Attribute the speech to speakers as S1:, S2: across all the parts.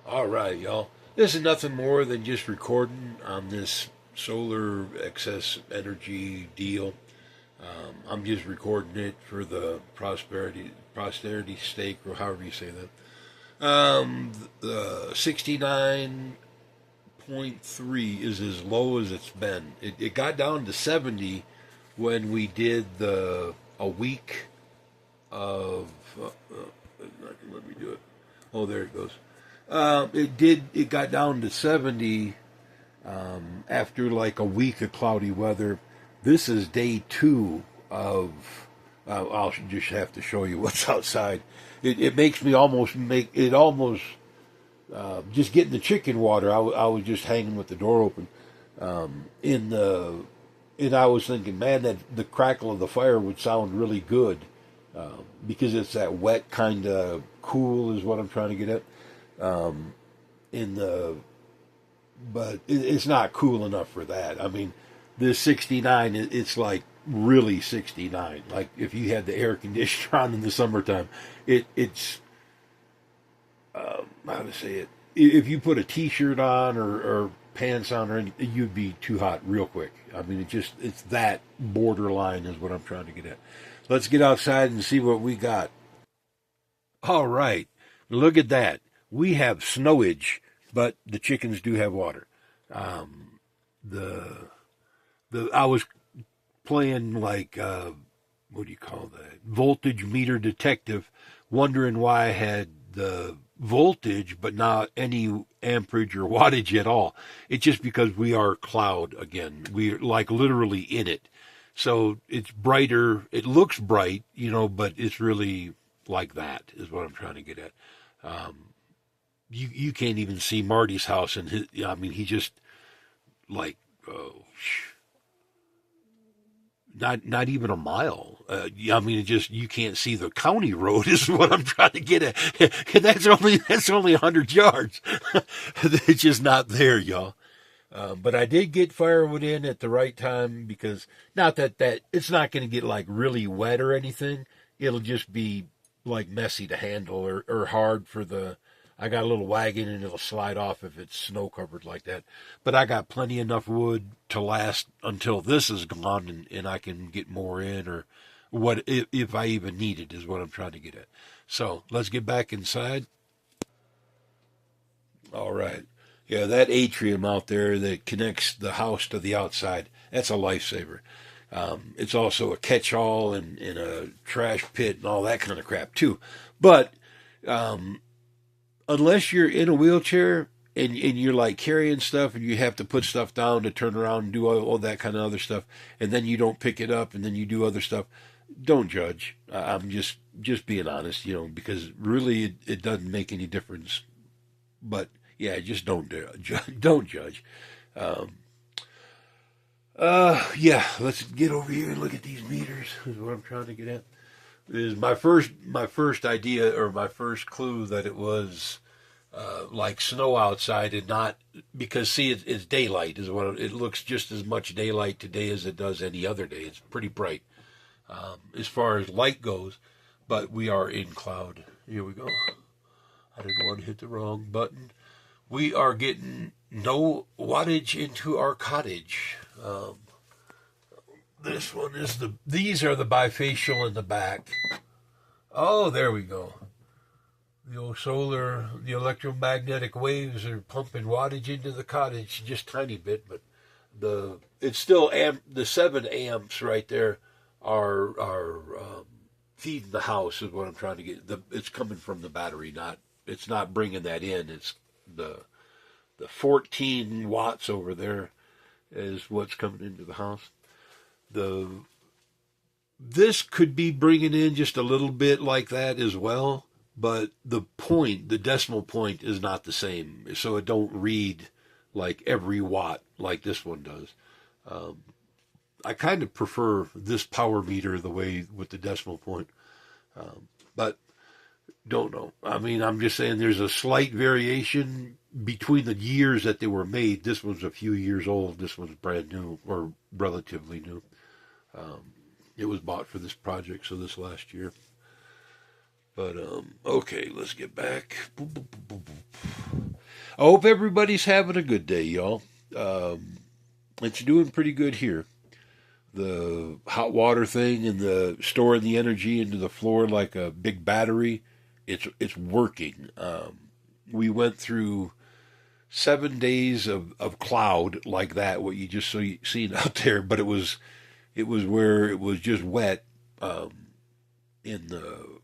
S1: All right, y'all. This is nothing more than just recording on this solar excess energy deal. I'm just recording it for the posterity stake, or however you say that. The 69.3 is as low as it's been. It got down to 70 when we did a week of. Let me do it. Oh, there it goes. It got down to 70 after like a week of cloudy weather. This is day two of. I'll just have to show you what's outside. It makes me almost just getting the chicken water. I was just hanging with the door open. In the and I was thinking, man, that the crackle of the fire would sound really good because it's that wet kind of cool is what I'm trying to get at. In the but it's not cool enough for that. I mean, this 69, it's like really 69. Like if you had the air conditioner on in the summertime, it's how to say it. If you put a t-shirt on or pants on or anything, you'd be too hot real quick. I mean, it's that borderline is what I'm trying to get at. Let's get outside and see what we got. All right, look at that. We have snowage, but the chickens do have water. The I was playing like what do you call that? Voltage meter detective, wondering why I had the voltage but not any amperage or wattage at all. It's just because we are cloud again. We're like literally in it. So it's brighter. It looks bright, but it's really like that is what I'm trying to get at. You can't even see Marty's house, and he just like not even a mile. It just you can't see the county road is what I'm trying to get at. And that's only 100 yards. It's just not there, y'all. But I did get firewood in at the right time because not that it's not going to get like really wet or anything. It'll just be like messy to handle or hard for the. I got a little wagon and it'll slide off if it's snow covered like that. But I got plenty enough wood to last until this is gone and I can get more in or what if I even need it is what I'm trying to get at. So let's get back inside. All right. Yeah, that atrium out there that connects the house to the outside, that's a lifesaver. It's also a catch-all and a trash pit and all that kind of crap too. But unless you're in a wheelchair and you're like carrying stuff and you have to put stuff down to turn around and do all that kind of other stuff, and then you don't pick it up and then you do other stuff, don't judge. I'm just being honest, because really it doesn't make any difference. But yeah, just don't don't judge. Um, yeah, let's get over here and look at these meters. Is what I'm trying to get at. Is my first idea or my first clue that it was like snow outside and not because see it's daylight is what it looks just as much daylight today as it does any other day. It's pretty bright as far as light goes, but we are in cloud. Here we go. I didn't want to hit the wrong button. We are getting no wattage into our cottage. This one is these are the bifacial in the back. Oh, there we go. The old the electromagnetic waves are pumping wattage into the cottage just a tiny bit, but it's still the 7 amps right there are feeding the house is what I'm trying to get. It's coming from the battery, it's not bringing that in. It's the 14 watts over there is what's coming into the house. This could be bringing in just a little bit like that as well, but the decimal point is not the same, so it don't read like every watt like this one does. I kind of prefer this power meter the way with the decimal point, but don't know. I'm just saying there's a slight variation between the years that they were made. This one's a few years old. This one's brand new or relatively new. It was bought for this project, so this last year. But okay, let's get back. I hope everybody's having a good day, y'all. Um, it's doing pretty good here. The hot water thing and the storing the energy into the floor like a big battery, it's working. We went through 7 days of cloud like that, what you just seen out there, but it was where it was just wet in the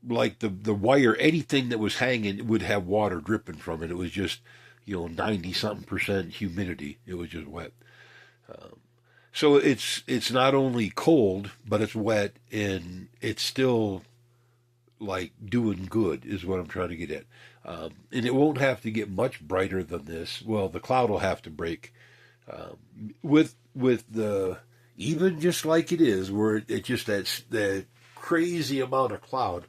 S1: like the wire, anything that was hanging would have water dripping from it. It was just 90 something percent humidity. It was just wet. So it's not only cold, but it's wet and it's still like doing good is what I'm trying to get at. And it won't have to get much brighter than this. Well, the cloud will have to break with the even just like it is where it just that crazy amount of cloud.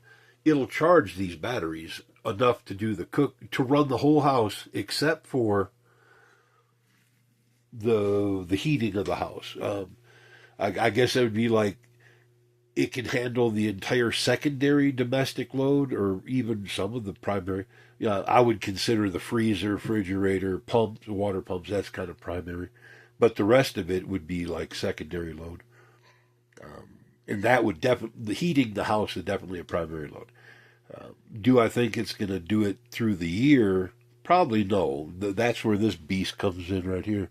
S1: It'll charge these batteries enough to do the cook to run the whole house except for the heating of the house. I guess it would be like it can handle the entire secondary domestic load or even some of the primary. Yeah, I would consider the freezer, refrigerator, pumps, water pumps, that's kind of primary. But the rest of it would be like secondary load. And that would definitely, the heating the house is definitely a primary load. Do I think it's going to do it through the year? Probably no. That's where this beast comes in right here.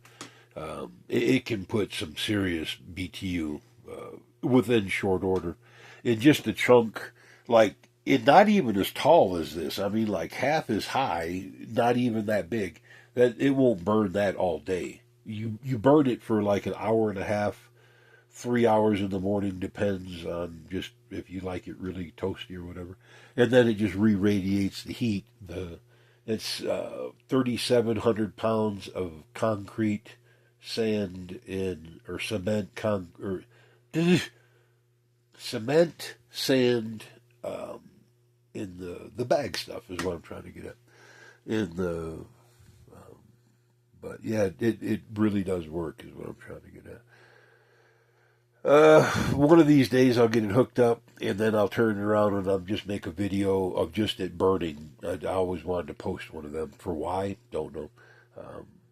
S1: It can put some serious BTU within short order. In just a chunk, like it not even as tall as this. I mean, like half as high, not even that big. That it won't burn that all day. You burn it for like an hour and a half, 3 hours in the morning, depends on just if you like it really toasty or whatever, and then it just re-radiates the heat. It's 3,700 pounds of concrete, sand, or cement, cement, sand, in the bag stuff is what I'm trying to get at. But yeah, it really does work is what I'm trying to get at. One of these days I'll get it hooked up and then I'll turn it around and I'll just make a video of just it burning. I always wanted to post one of them. For why? Don't know.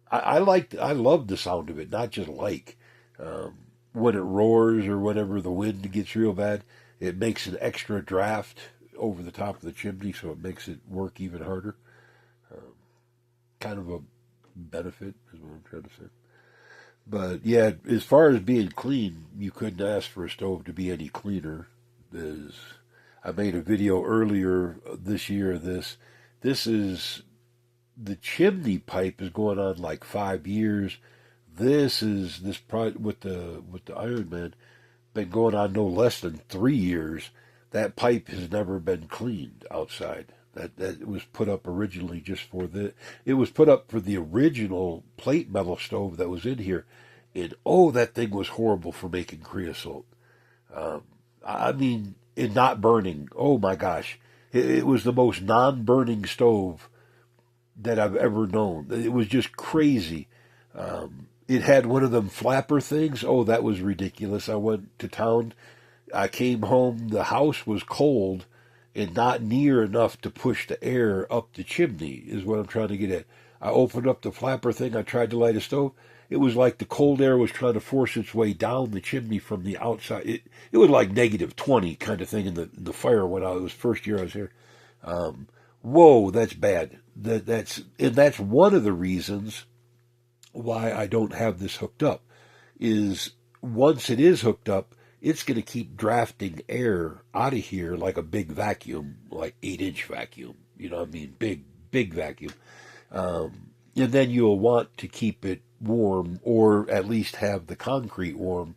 S1: I love the sound of it, not just like. When it roars or whenever the wind gets real bad, it makes an extra draft over the top of the chimney, so it makes it work even harder. Kind of a benefit is what I'm trying to say. But yeah, as far as being clean, you couldn't ask for a stove to be any cleaner. I made a video earlier this year. This is the chimney pipe is going on like 5 years. This project with the Iron Man been going on no less than 3 years. That pipe has never been cleaned outside. That was put up originally just for it was put up for the original plate metal stove that was in here. And oh, that thing was horrible for making creosote. I mean, and not burning. Oh my gosh. It was the most non-burning stove that I've ever known. It was just crazy. It had one of them flapper things. Oh, that was ridiculous. I went to town. I came home. The house was cold and not near enough to push the air up the chimney is what I'm trying to get at. I opened up the flapper thing. I tried to light a stove. It was like the cold air was trying to force its way down the chimney from the outside. It was like -20 kind of thing, and the fire went out. It was the first year I was here. Whoa, that's bad. That's one of the reasons why I don't have this hooked up. Is once it is hooked up, it's going to keep drafting air out of here like a big vacuum, like 8-inch vacuum. You know what I mean? Big vacuum. And then you'll want to keep it warm, or at least have the concrete warm,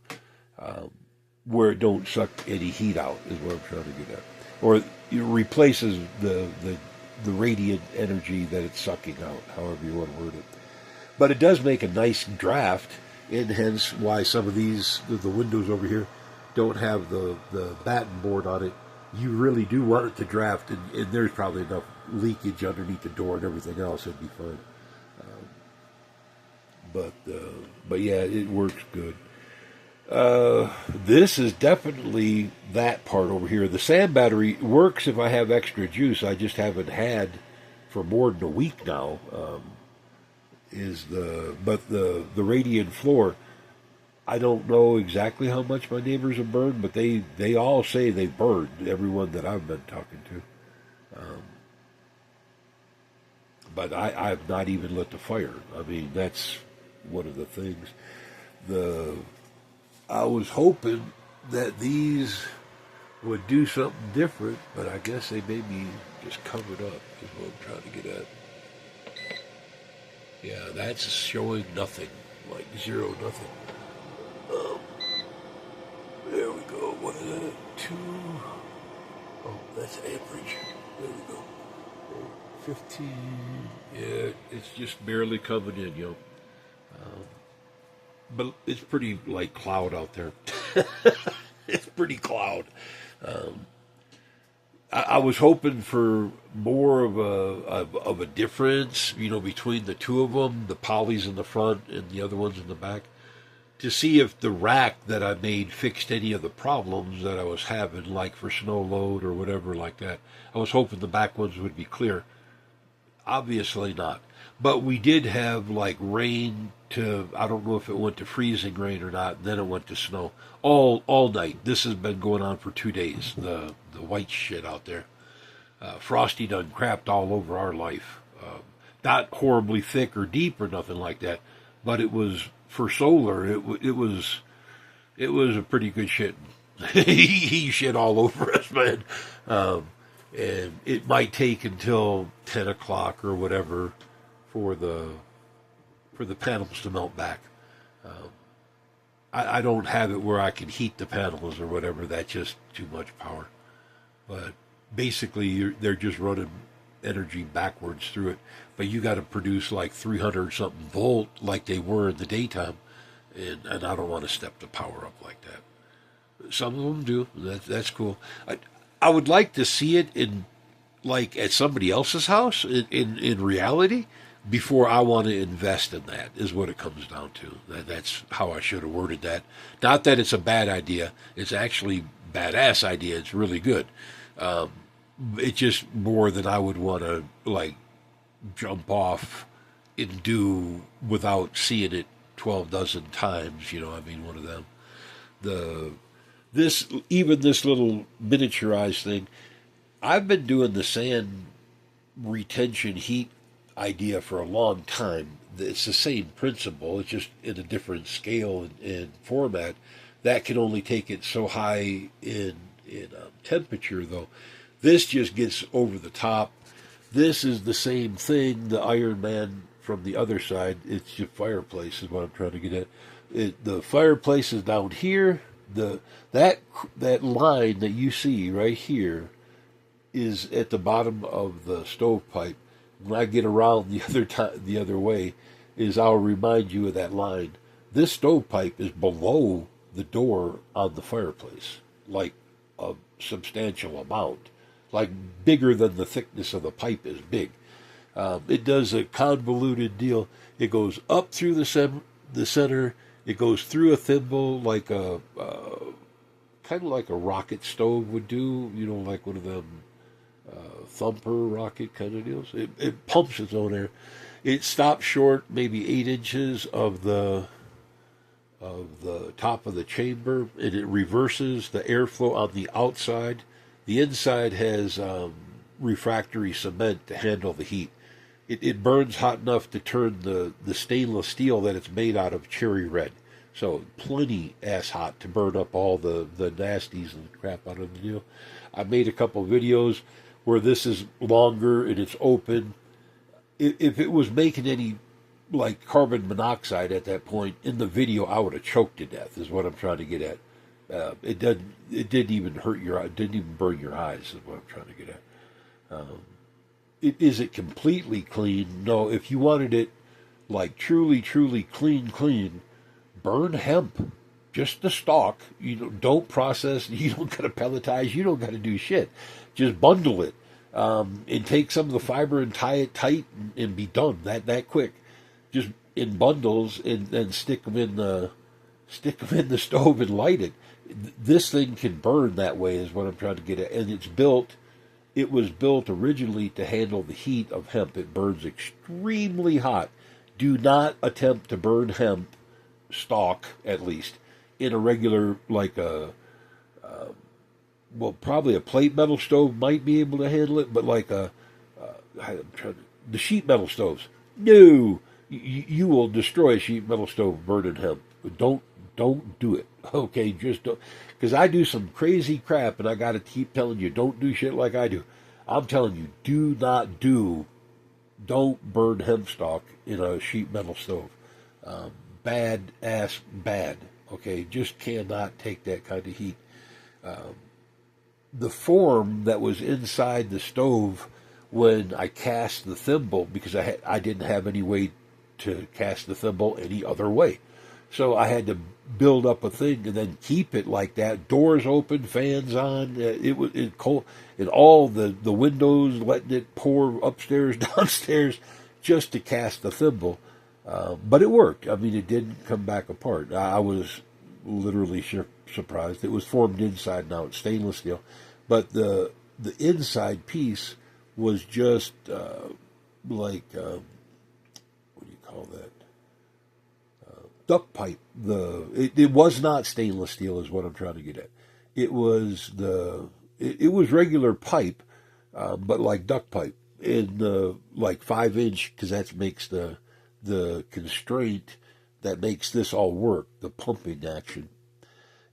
S1: where it don't suck any heat out, is what I'm trying to get at. Or it replaces the radiant energy that it's sucking out, however you want to word it. But it does make a nice draft, and hence why some of these, the windows over here, don't have the batten board on it. You really do want it to draft, and there's probably enough leakage underneath the door and everything else. It'd be fine. But yeah, it works good. This is definitely that part over here. The sand battery works if I have extra juice. I just haven't had for more than a week now. But the radiant floor. I don't know exactly how much my neighbors have burned, but they all say they burned, everyone that I've been talking to. But I've not even lit the fire. I mean, that's one of the things. I was hoping that these would do something different, but I guess they made me just covered up, is what I'm trying to get at. Yeah, that's showing nothing, like zero, nothing. There we go. What is that? 2. Oh, that's average. There we go. 15. Yeah, it's just barely coming in, but it's pretty like cloud out there. It's pretty cloud. I was hoping for more of a difference, between the two of them, the polys in the front and the other ones in the back, to see if the rack that I made fixed any of the problems that I was having, like for snow load or whatever like that. I was hoping the back ones would be clear. Obviously not. But we did have like rain to, I don't know if it went to freezing rain or not, and then it went to snow all night. This has been going on for 2 days, the white shit out there. Frosty done crapped all over our life. Not horribly thick or deep or nothing like that, but it was, for solar, it was a pretty good shit. He shit all over us, man. And it might take until 10 o'clock or whatever for the panels to melt back. I don't have it where I can heat the panels or whatever. That's just too much power. But basically, they're just running energy backwards through it. But you got to produce like 300 something volt like they were in the daytime, and I don't want to step the power up like that. Some of them do. That's cool. I would like to see it in, like, at somebody else's house in reality before I want to invest in that, is what it comes down to. That's how I should have worded that. Not that it's a bad idea. It's actually a badass idea. It's really good. It's just more than I would want to, like, jump off and do without seeing it 12 dozen times, I mean, one of them. This little miniaturized thing, I've been doing the sand retention heat idea for a long time. It's the same principle, it's just in a different scale and format. That can only take it so high in temperature, though. This just gets over the top. This is the same thing, the Iron Man from the other side. It's your fireplace is what I'm trying to get at. The fireplace is down here. That line that you see right here is at the bottom of the stovepipe. When I get around the other way, I'll remind you of that line. This stovepipe is below the door on the fireplace, like a substantial amount, like bigger than the thickness of the pipe is big. It does a convoluted deal. It goes up through the center. It goes through a thimble, like kind of like a rocket stove would do, like one of them thumper rocket kind of deals. It pumps its own air. It stops short maybe 8 inches of the top of the chamber, and it reverses the airflow on the outside. The inside has refractory cement to handle the heat. It burns hot enough to turn the stainless steel that it's made out of cherry red. So plenty ass hot to burn up all the nasties and crap out of the deal. I made a couple videos where this is longer and it's open. If it was making any like carbon monoxide at that point in the video, I would have choked to death, is what I'm trying to get at. It didn't even hurt your eye, it didn't even burn your eyes, is what I'm trying to get at. Is it completely clean? No. If you wanted it like truly clean, burn hemp, just the stalk. Don't process. You don't got to pelletize. You don't got to do shit. Just bundle it and take some of the fiber and tie it tight and be done that quick. Just in bundles and stick them in the stove and light it. This thing can burn that way, is what I'm trying to get at, and it's built it was built originally to handle the heat of hemp. It burns extremely hot. Do not attempt to burn hemp stalk, at least, in a regular, like a, well, probably a plate metal stove might be able to handle it, but like the sheet metal stoves, no, you will destroy a sheet metal stove burning hemp. Don't do it. Okay, just don't, because I do some crazy crap, and I got to keep telling you, don't do shit like I do. I'm telling you, don't burn hemp stalk in a sheet metal stove. Bad ass bad. Okay, just cannot take that kind of heat. The form that was inside the stove when I cast the thimble, because I didn't have any way to cast the thimble any other way. So I had to build up a thing and then keep it like that. Doors open, fans on. It was cold, and all the windows, letting it pour upstairs, downstairs, just to cast the thimble. But it worked. I mean, it didn't come back apart. I was literally surprised. It was formed inside and out, stainless steel, but the inside piece was just like what do you call that? Duct pipe. It was not stainless steel, is what I'm trying to get at. It was it was regular pipe, but like duct pipe in the like 5-inch, because that makes the constraint that makes this all work, the pumping action.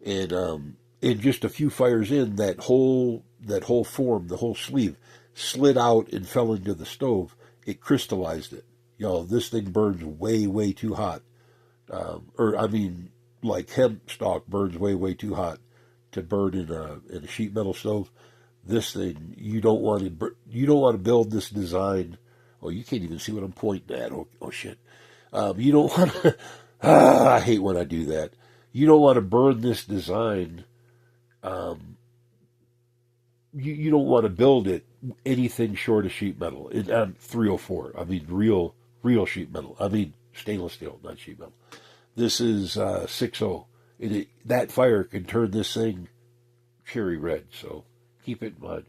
S1: And just a few fires in, that whole form, the whole sleeve, slid out and fell into the stove. It crystallized it. This thing burns way too hot. Or I mean, like hemp stalk burns way too hot to burn in a sheet metal stove. This thing, you don't want to build this design. Oh, you can't even see what I'm pointing at. Oh shit. You don't want to. I hate when I do that. You don't want to burn this design. You don't want to build it anything short of sheet metal. 304. I mean, real sheet metal. I mean, stainless steel, not sheet metal. This is 60. That fire can turn this thing cherry red. So keep it in mind.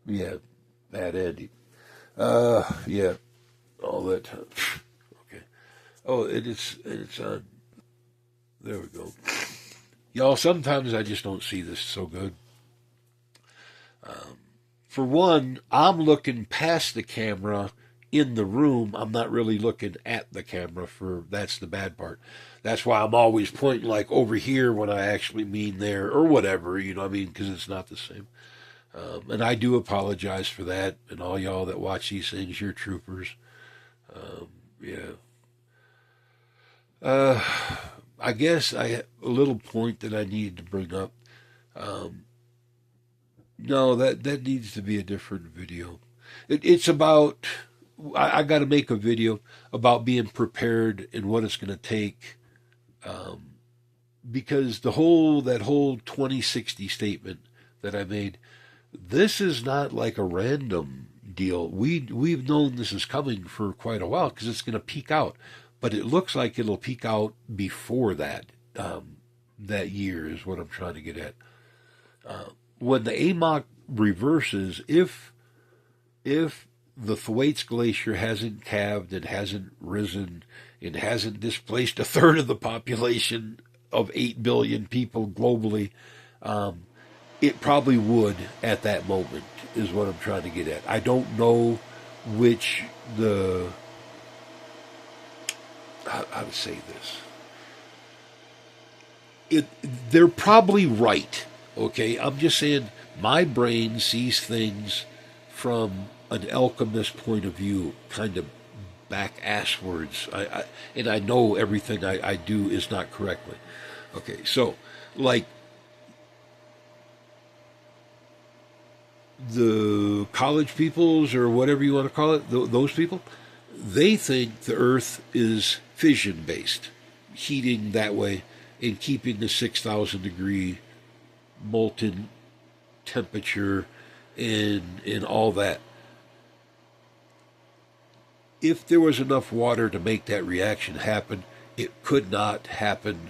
S1: Yeah, bad Andy. Yeah, all that time. Okay. Oh, it's on. There we go. Y'all, sometimes I just don't see this so good. For one, I'm looking past the camera in the room. I'm not really looking at the camera. That's the bad part. That's why I'm always pointing like over here when I actually mean there or whatever, you know what I mean, because it's not the same. And I do apologize for that. And all y'all that watch these things, you're troopers. Yeah. I guess I have a little point that I needed to bring up. No, that needs to be a different video. It's about. I got to make a video about being prepared and what it's going to take, because that whole 2060 statement that I made, this is not like a random deal. We've known this is coming for quite a while because it's going to peak out, but it looks like it'll peak out before that. That year is what I'm trying to get at. When the AMOC reverses, if the Thwaites Glacier hasn't calved and hasn't risen and hasn't displaced a third of the population of 8 billion people globally, it probably would at that moment, is what I'm trying to get at. I don't know which how to say this. They're probably right, okay? I'm just saying my brain sees things from an alchemist point of view, kind of back asswards. And I know everything I do is not correctly. Okay, so, like, the college peoples, or whatever you want to call it, those people, they think the Earth is fission-based, heating that way and keeping the 6,000 degree molten temperature and all that. If there was enough water to make that reaction happen, it could not happen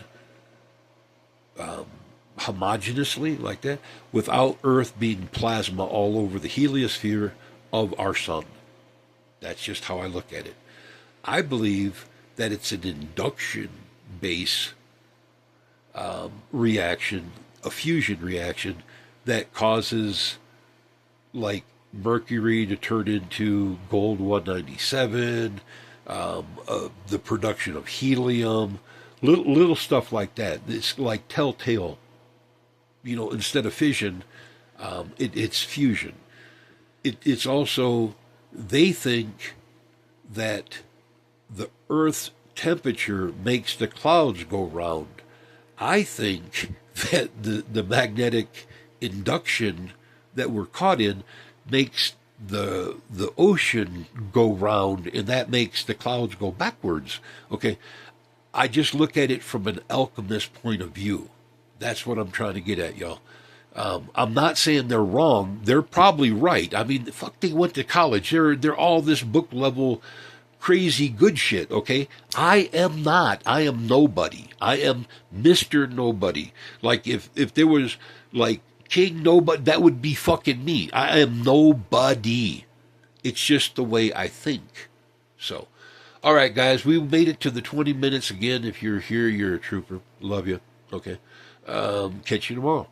S1: homogeneously like that without Earth being plasma all over the heliosphere of our sun. That's just how I look at it. I believe that it's an induction base reaction, a fusion reaction that causes like mercury to turn into gold 197, the production of helium, little stuff like that. It's like telltale. Instead of fission, it's fusion. It's also, they think that the Earth's temperature makes the clouds go round. I think that the magnetic induction that we're caught in makes the ocean go round, and that makes the clouds go backwards. Okay, I just look at it from an alchemist point of view. That's what I'm trying to get at, y'all. I'm not saying they're wrong. They're probably right. I mean, fuck, they went to college. They're all this book level crazy good shit, okay? I am not. I am nobody. I am Mr. Nobody. Like, if there was, like, King Nobody, that would be fucking me. I am nobody. It's just the way I think. So, all right, guys, we made it to the 20 minutes again. If you're here, you're a trooper. Love you. Okay. Catch you tomorrow.